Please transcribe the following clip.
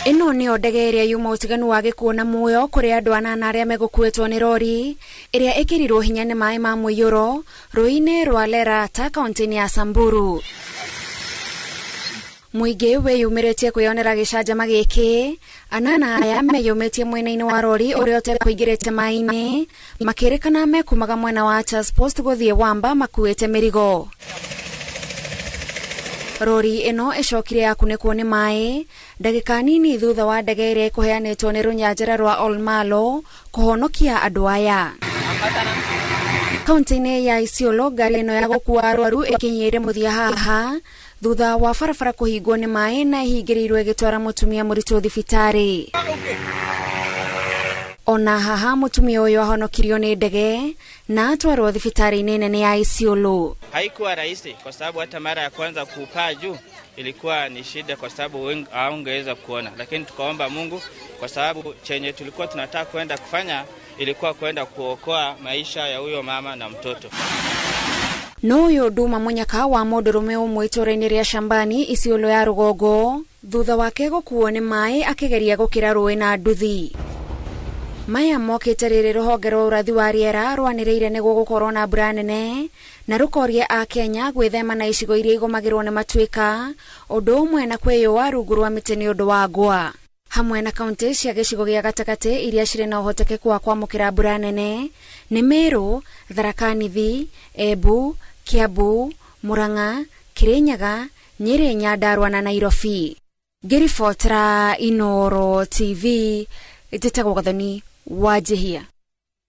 Ino ni ndege iria yuma utiganu wa gikuo na muoyo kuri andu anana aria megukuitwo ni rori iria ikirirwo hinya ni mai ma muiyuro ruini rwa Lerata kaunti ya Samburu. Muingi wiyumiritie kwionera gicanjama giki, anana aya meyumitie mwena-ini wa rori uria utekuingirite mai-ini makirikana mekumaga mwena wa Chas Post guthie Wamba makuite mirigo. Rori ino icokire yakunekwo ni mai ndagika nini thutha wa ndege iria ikuheanitwo ni runyanjara rwa Olmalo kuhonokia andu aya. Kaunti-ini ya Isiolo ngari ino ya gukua arwaru ikinyire muthia haha thutha wa barabara kuhingwo ni mai na ihingirirwe igitwara mutumia muritu thibitari. Ona haha mutumia uyu ahonokirio ni ndege na atwarwo thibitari-ini nene ya Isiolo. Haikuwa rahisi kwa sababu hata mara ya kwanza kupaa juu ilikuwa ni shida kwa sababu haungeweza kuona, lakini tukaomba Mungu kwa sababu chenye tulikuwa tunataka kwenda kufanya ilikuwa kwenda kuokoa maisha ya huyo mama na mtoto. Noyo Duma Munyaka wa Modorume umwe itora-ini ria Shambani Isiolo ya Rugongo thutha wake gukuo ni mai akigeria gukira rui na nduthi. Maya mokite riri ruhonge rwa urathi wa riera rwaniriire ni gugukorwo na mbura nene na rukorie a Kenya gwithema na icigo iria igomagirwo ni matuika undu umwe na kwiyua rungu rwa miti ni undu wa ngwa. Hamwe na kaunti cia gicigo gia gatakati iria ciri na uhotekeku wa kwamukira mbura nene ni Meru, Tharaka Nithi, Embu, Kiambu, Murang'a, Kirinyaga, Nyeri, Nyandarua na Nairobi. Ngiribotera Inooro TV, Njĩtagwo Gathoni Wanjihia.